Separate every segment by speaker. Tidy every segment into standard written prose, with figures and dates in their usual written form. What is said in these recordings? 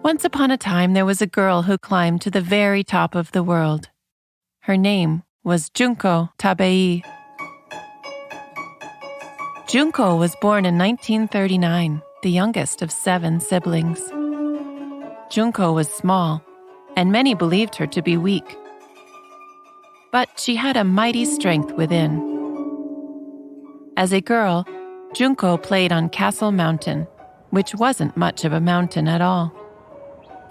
Speaker 1: Once upon a time, there was a girl who climbed to the very top of the world. Her name was Junko Tabei. Junko was born in 1939, the youngest of 7 siblings. Junko was small, and many believed her to be weak. But she had a mighty strength within. As a girl, Junko played on Castle Mountain, which wasn't much of a mountain at all.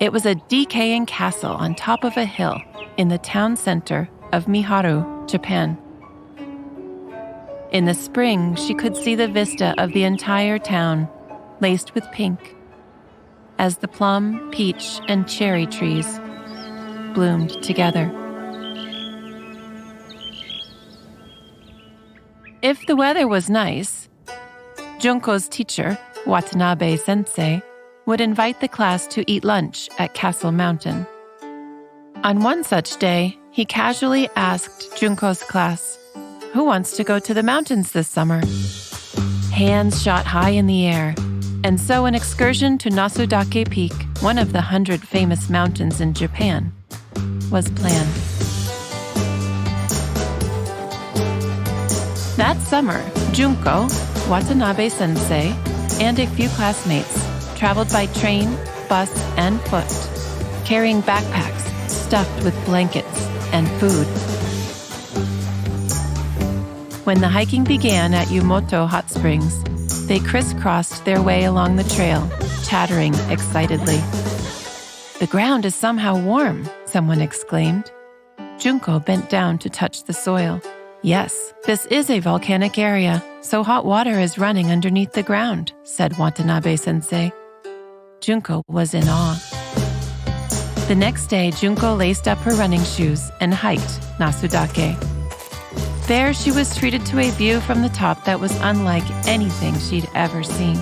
Speaker 1: It was a decaying castle on top of a hill in the town center of Miharu, Japan. In the spring, she could see the vista of the entire town, laced with pink, as the plum, peach, and cherry trees bloomed together. If the weather was nice, Junko's teacher, Watanabe Sensei, would invite the class to eat lunch at Castle Mountain. On one such day, he casually asked Junko's class, "Who wants to go to the mountains this summer?" Hands shot high in the air, and so an excursion to Nasudake Peak, one of the 100 famous mountains in Japan, was planned. That summer, Junko, Watanabe Sensei, and a few classmates traveled by train, bus, and foot, carrying backpacks stuffed with blankets and food. When the hiking began at Yumoto Hot Springs, they crisscrossed their way along the trail, chattering excitedly. "The ground is somehow warm," someone exclaimed. Junko bent down to touch the soil. "Yes, this is a volcanic area, so hot water is running underneath the ground," said Watanabe Sensei. Junko was in awe. The next day, Junko laced up her running shoes and hiked Nasudake. There, she was treated to a view from the top that was unlike anything she'd ever seen.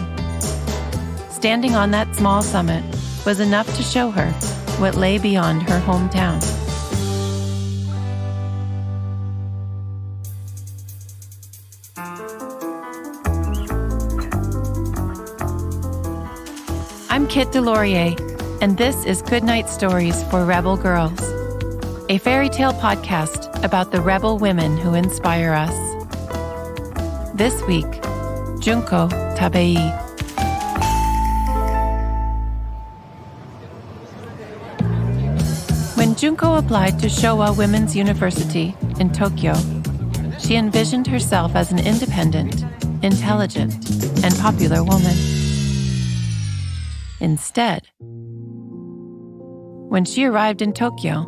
Speaker 1: Standing on that small summit was enough to show her what lay beyond her hometown. I'm Kit Deslauriers, and this is Goodnight Stories for Rebel Girls, a fairy tale podcast about the rebel women who inspire us. This week, Junko Tabei. When Junko applied to Showa Women's University in Tokyo, she envisioned herself as an independent, intelligent, and popular woman. Instead, when she arrived in Tokyo,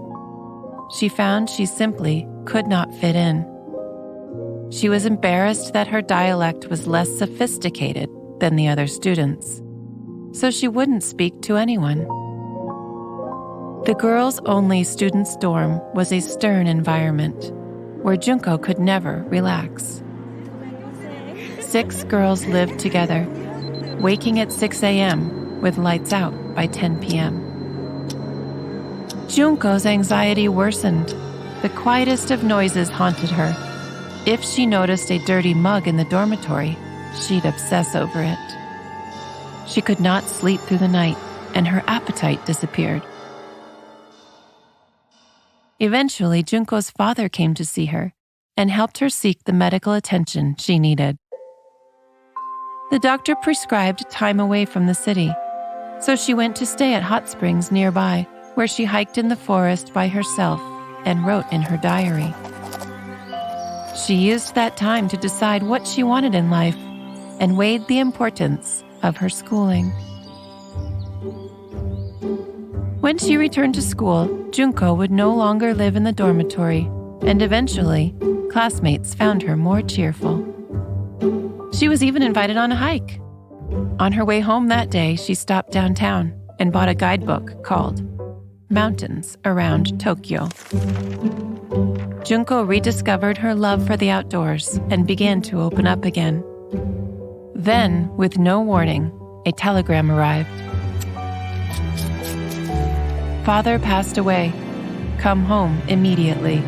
Speaker 1: she found she simply could not fit in. She was embarrassed that her dialect was less sophisticated than the other students, so she wouldn't speak to anyone. The girls-only students' dorm was a stern environment where Junko could never relax. 6 girls lived together, waking at 6 a.m., with lights out by 10 p.m. Junko's anxiety worsened. The quietest of noises haunted her. If she noticed a dirty mug in the dormitory, she'd obsess over it. She could not sleep through the night, and her appetite disappeared. Eventually, Junko's father came to see her and helped her seek the medical attention she needed. The doctor prescribed time away from the city, so she went to stay at hot springs nearby, where she hiked in the forest by herself and wrote in her diary. She used that time to decide what she wanted in life and weighed the importance of her schooling. When she returned to school, Junko would no longer live in the dormitory, and eventually, classmates found her more cheerful. She was even invited on a hike. On her way home that day, she stopped downtown and bought a guidebook called Mountains Around Tokyo. Junko rediscovered her love for the outdoors and began to open up again. Then, with no warning, a telegram arrived. "Father passed away. Come home immediately."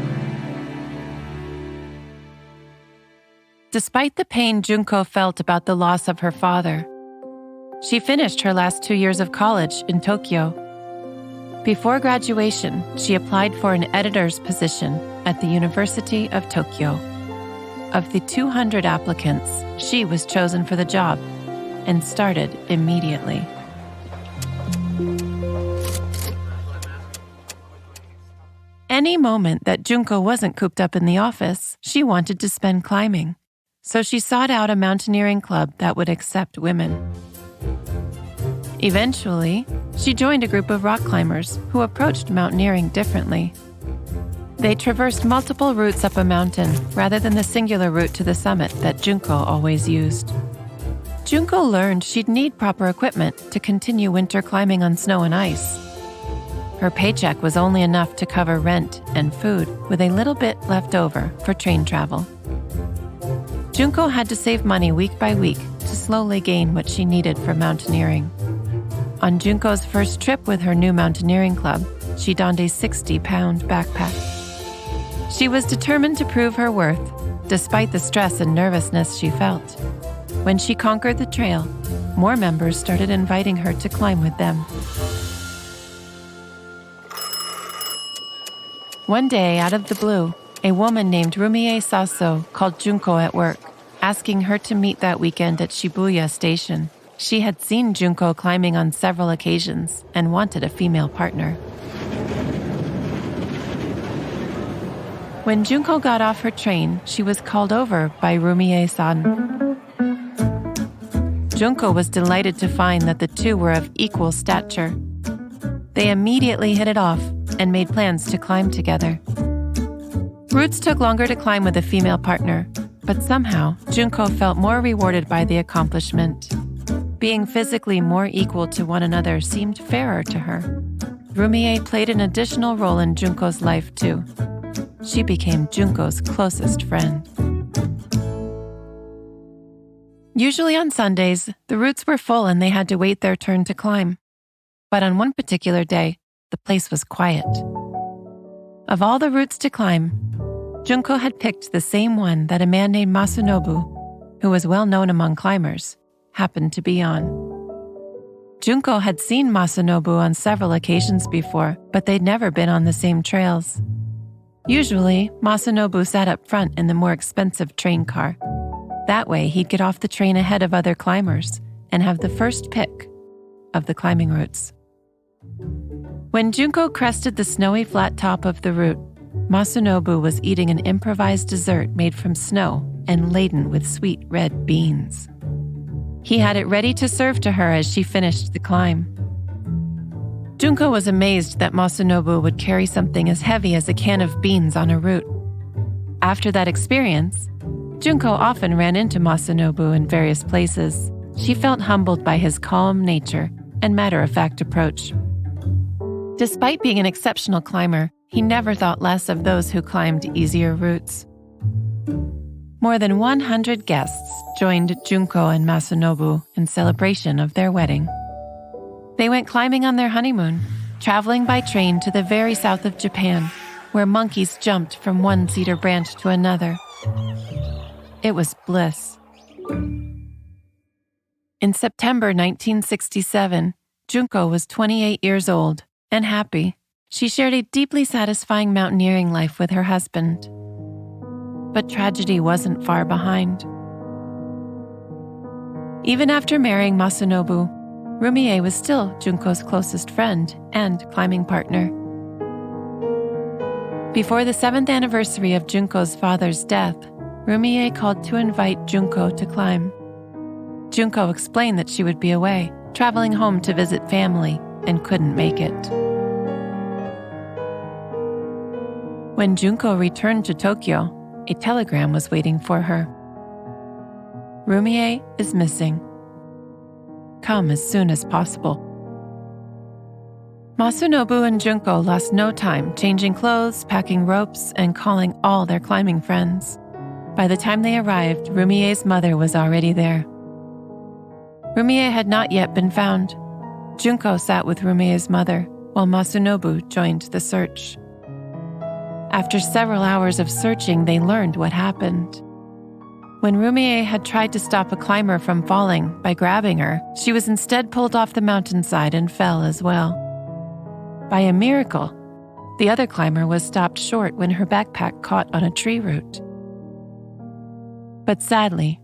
Speaker 1: Despite the pain Junko felt about the loss of her father, she finished her last 2 years of college in Tokyo Before graduation, she applied for an editor's position at the University of Tokyo. Of the 200 applicants, she was chosen for the job and started immediately. Any moment that Junko wasn't cooped up in the office, she wanted to spend climbing. So she sought out a mountaineering club that would accept women. Eventually, she joined a group of rock climbers who approached mountaineering differently. They traversed multiple routes up a mountain rather than the singular route to the summit that Junko always used. Junko learned she'd need proper equipment to continue winter climbing on snow and ice. Her paycheck was only enough to cover rent and food, with a little bit left over for train travel. Junko had to save money week by week to slowly gain what she needed for mountaineering. On Junko's first trip with her new mountaineering club, she donned a 60-pound backpack. She was determined to prove her worth, despite the stress and nervousness she felt. When she conquered the trail, more members started inviting her to climb with them. One day, out of the blue, a woman named Rumie Sasso called Junko at work, asking her to meet that weekend at Shibuya Station. She had seen Junko climbing on several occasions and wanted a female partner. When Junko got off her train, she was called over by Rumie-san. Junko was delighted to find that the two were of equal stature. They immediately hit it off and made plans to climb together. Routes took longer to climb with a female partner, but somehow Junko felt more rewarded by the accomplishment. Being physically more equal to one another seemed fairer to her. Rumie played an additional role in Junko's life too. She became Junko's closest friend. Usually on Sundays, the routes were full and they had to wait their turn to climb. But on one particular day, the place was quiet. Of all the routes to climb, Junko had picked the same one that a man named Masanobu, who was well known among climbers, happened to be on. Junko had seen Masanobu on several occasions before, but they'd never been on the same trails. Usually, Masanobu sat up front in the more expensive train car. That way, he'd get off the train ahead of other climbers and have the first pick of the climbing routes. When Junko crested the snowy flat top of the route, Masanobu was eating an improvised dessert made from snow and laden with sweet red beans. He had it ready to serve to her as she finished the climb. Junko was amazed that Masanobu would carry something as heavy as a can of beans on a route. After that experience, Junko often ran into Masanobu in various places. She felt humbled by his calm nature and matter-of-fact approach. Despite being an exceptional climber, he never thought less of those who climbed easier routes. More than 100 guests joined Junko and Masanobu in celebration of their wedding. They went climbing on their honeymoon, traveling by train to the very south of Japan, where monkeys jumped from one cedar branch to another. It was bliss. In September 1967, Junko was 28 years old and happy. She shared a deeply satisfying mountaineering life with her husband. But tragedy wasn't far behind. Even after marrying Masanobu, Rumie was still Junko's closest friend and climbing partner. Before the 7th anniversary of Junko's father's death, Rumie called to invite Junko to climb. Junko explained that she would be away, traveling home to visit family, and couldn't make it. When Junko returned to Tokyo, a telegram was waiting for her. Rumie is missing. Come as soon as possible. Masanobu and Junko lost no time changing clothes, packing ropes, and calling all their climbing friends. By the time they arrived, Rumie's mother was already there. Rumie had not yet been found. Junko sat with Rumie's mother, while Masanobu joined the search. After several hours of searching, they learned what happened. When Rumie had tried to stop a climber from falling by grabbing her, she was instead pulled off the mountainside and fell as well. By a miracle, the other climber was stopped short when her backpack caught on a tree root. But sadly,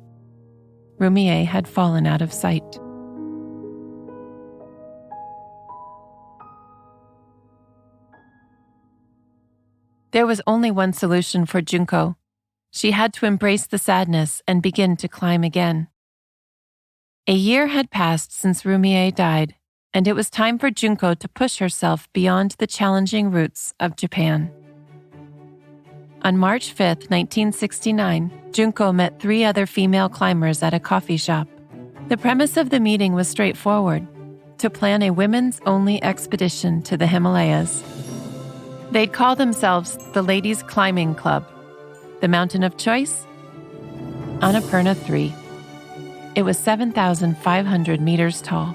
Speaker 1: Rumier had fallen out of sight. There was only one solution for Junko. She had to embrace the sadness and begin to climb again. A year had passed since Rumier died, and it was time for Junko to push herself beyond the challenging routes of Japan. On March 5, 1969, Junko met 3 other female climbers at a coffee shop. The premise of the meeting was straightforward: to plan a women's-only expedition to the Himalayas. They'd call themselves the Ladies Climbing Club. The mountain of choice? Annapurna 3. It was 7,500 meters tall,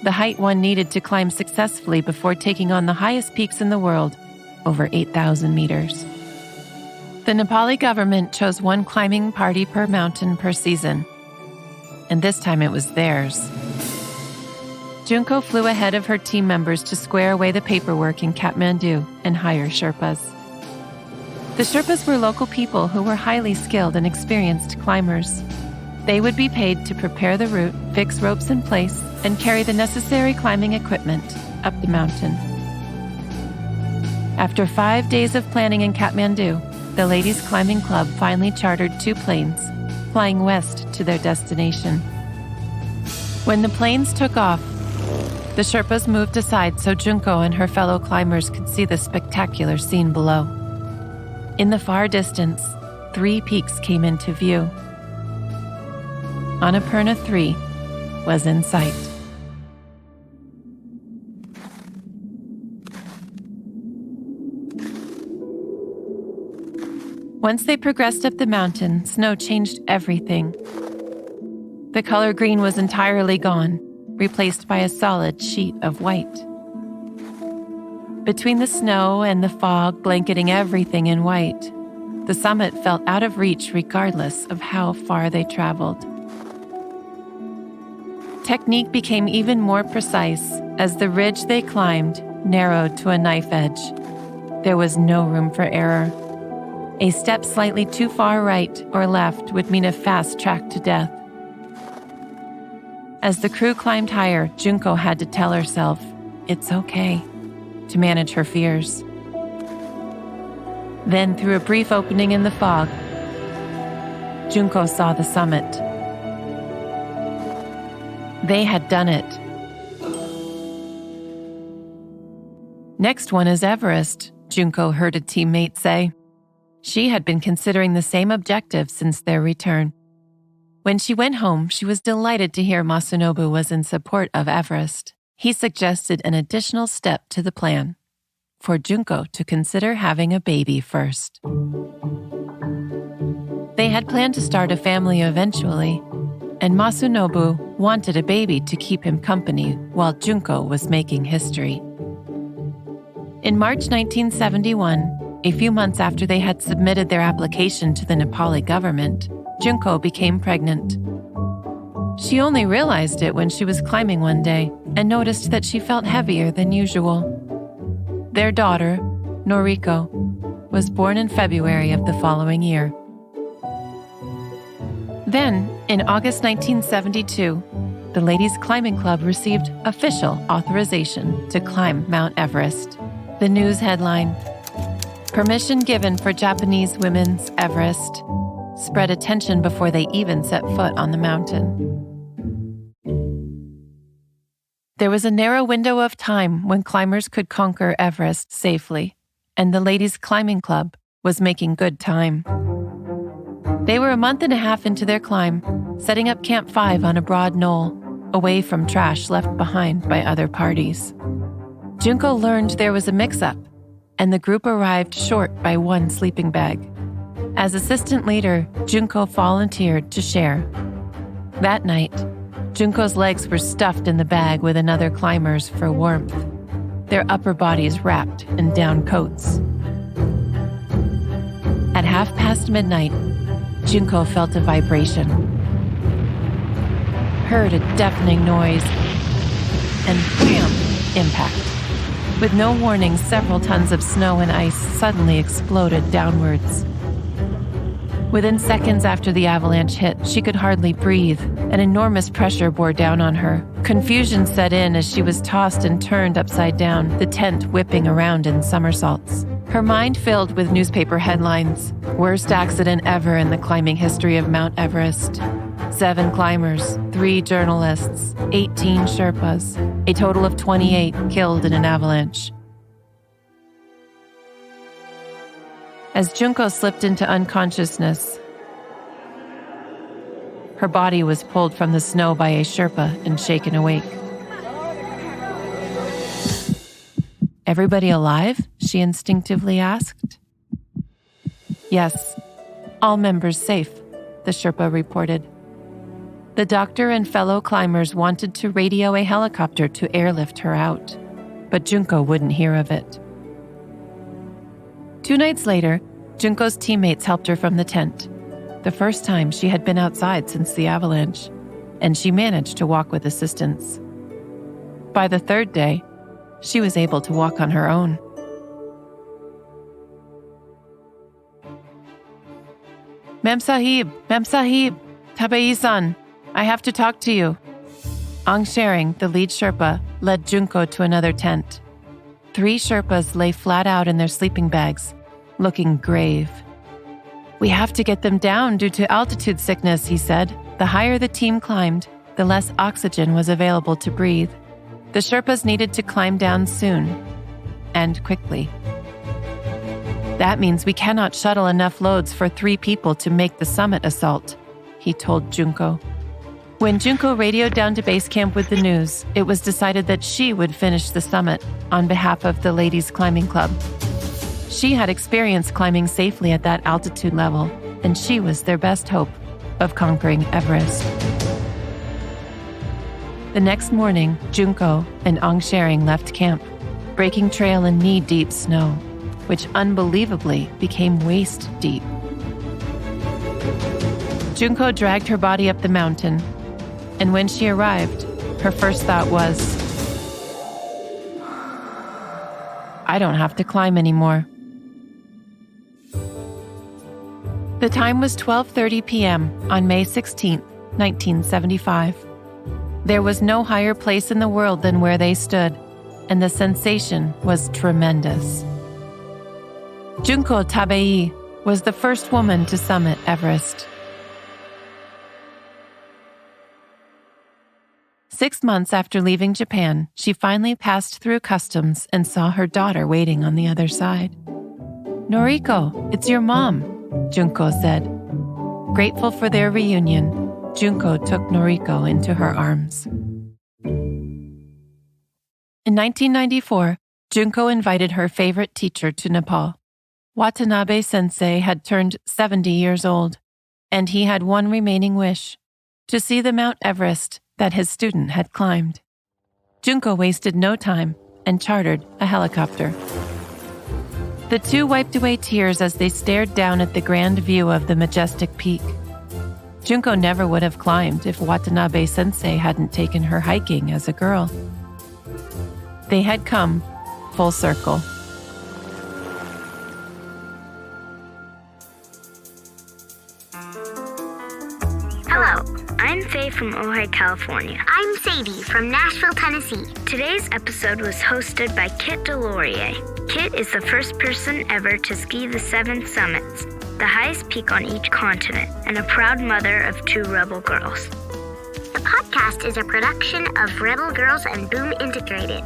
Speaker 1: the height one needed to climb successfully before taking on the highest peaks in the world, over 8,000 meters. The Nepali government chose one climbing party per mountain per season, and this time it was theirs. Junko flew ahead of her team members to square away the paperwork in Kathmandu and hire Sherpas. The Sherpas were local people who were highly skilled and experienced climbers. They would be paid to prepare the route, fix ropes in place, and carry the necessary climbing equipment up the mountain. After 5 days of planning in Kathmandu, the Ladies Climbing Club finally chartered 2 planes, flying west to their destination. When the planes took off, the Sherpas moved aside so Junko and her fellow climbers could see the spectacular scene below. In the far distance, 3 peaks came into view. Annapurna 3 was in sight. Once they progressed up the mountain, snow changed everything. The color green was entirely gone, replaced by a solid sheet of white. Between the snow and the fog blanketing everything in white, the summit felt out of reach regardless of how far they traveled. Technique became even more precise as the ridge they climbed narrowed to a knife edge. There was no room for error. A step slightly too far right or left would mean a fast track to death. As the crew climbed higher, Junko had to tell herself, "It's okay," to manage her fears. Then, through a brief opening in the fog, Junko saw the summit. They had done it. "Next one is Everest," Junko heard a teammate say. She had been considering the same objective since their return. When she went home, she was delighted to hear Masanobu was in support of Everest. He suggested an additional step to the plan, for Junko to consider having a baby first. They had planned to start a family eventually, and Masanobu wanted a baby to keep him company while Junko was making history. In March 1971, a few months after they had submitted their application to the Nepali government, Junko became pregnant. She only realized it when she was climbing one day and noticed that she felt heavier than usual. Their daughter, Noriko, was born in February of the following year. Then, in August 1972, the Ladies Climbing Club received official authorization to climb Mount Everest. The news headline, "Permission given for Japanese women's Everest," spread attention before they even set foot on the mountain. There was a narrow window of time when climbers could conquer Everest safely, and the Ladies Climbing Club was making good time. They were a month and a half into their climb, setting up Camp 5 on a broad knoll, away from trash left behind by other parties. Junko learned there was a mix-up, and the group arrived short by one sleeping bag. As assistant leader, Junko volunteered to share. That night, Junko's legs were stuffed in the bag with another climber's for warmth, their upper bodies wrapped in down coats. At midnight, Junko felt a vibration, heard a deafening noise, and wham! Impact. With no warning, several tons of snow and ice suddenly exploded downwards. Within seconds after the avalanche hit, she could hardly breathe. An enormous pressure bore down on her. Confusion set in as she was tossed and turned upside down, the tent whipping around in somersaults. Her mind filled with newspaper headlines. Worst accident ever in the climbing history of Mount Everest. 7 climbers, 3 journalists, 18 Sherpas, a total of 28 killed in an avalanche. As Junko slipped into unconsciousness, her body was pulled from the snow by a Sherpa and shaken awake. "Everybody alive?" she instinctively asked. "Yes, all members safe," the Sherpa reported. The doctor and fellow climbers wanted to radio a helicopter to airlift her out, but Junko wouldn't hear of it. 2 nights later, Junko's teammates helped her from the tent, the first time she had been outside since the avalanche, and she managed to walk with assistance. By the 3rd day, she was able to walk on her own. Mem Sahib, Tabei-san, I have to talk to you." Ang Sharing, the lead Sherpa, led Junko to another tent. 3 Sherpas lay flat out in their sleeping bags, looking grave. "We have to get them down due to altitude sickness," he said. The higher the team climbed, the less oxygen was available to breathe. The Sherpas needed to climb down soon, and quickly. "That means we cannot shuttle enough loads for 3 people to make the summit assault," he told Junko. When Junko radioed down to base camp with the news, it was decided that she would finish the summit on behalf of the Ladies Climbing Club. She had experience climbing safely at that altitude level, and she was their best hope of conquering Everest. The next morning, Junko and Ang Sharing left camp, breaking trail in knee-deep snow, which unbelievably became waist-deep. Junko dragged her body up the mountain, and when she arrived, her first thought was, "I don't have to climb anymore." The time was 12:30 p.m. on May 16, 1975. There was no higher place in the world than where they stood, and the sensation was tremendous. Junko Tabei was the first woman to summit Everest. 6 months after leaving Japan, she finally passed through customs and saw her daughter waiting on the other side. "Noriko, it's your mom," Junko said. Grateful for their reunion, Junko took Noriko into her arms. In 1994, Junko invited her favorite teacher to Nepal. Watanabe Sensei had turned 70 years old, and he had one remaining wish: to see the Mount Everest that his student had climbed. Junko wasted no time and chartered a helicopter. The 2 wiped away tears as they stared down at the grand view of the majestic peak. Junko never would have climbed if Watanabe Sensei hadn't taken her hiking as a girl. They had come full circle.
Speaker 2: Hello, I'm Faye from Ojai, California.
Speaker 3: I'm Sadie from Nashville, Tennessee.
Speaker 2: Today's episode was hosted by Kit Deslauriers. Kit is the first person ever to ski the 7 summits, the highest peak on each continent, and a proud mother of 2 rebel girls.
Speaker 3: The podcast is a production of Rebel Girls and Boom Integrated,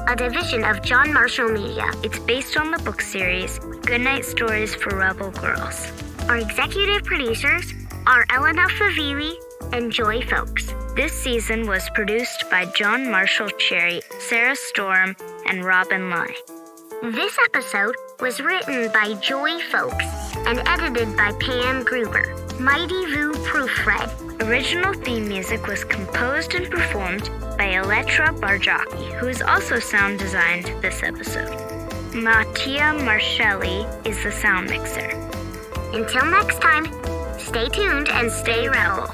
Speaker 3: a division of John Marshall Media.
Speaker 2: It's based on the book series Goodnight Stories for Rebel Girls.
Speaker 3: Our executive producers are Elena Favilli and Joy Fowlkes.
Speaker 2: This season was produced by John Marshall Cheary, Sarah Storm, and Robin Lai.
Speaker 3: This episode was written by Joy Fowlkes and edited by Pam Gruber. Maithy Vu proofread.
Speaker 2: Original theme music was composed and performed by Elettra Bargiacchi, who has also sound designed this episode. Mattia Marcelli is the sound mixer.
Speaker 3: Until next time, stay tuned and stay rebel.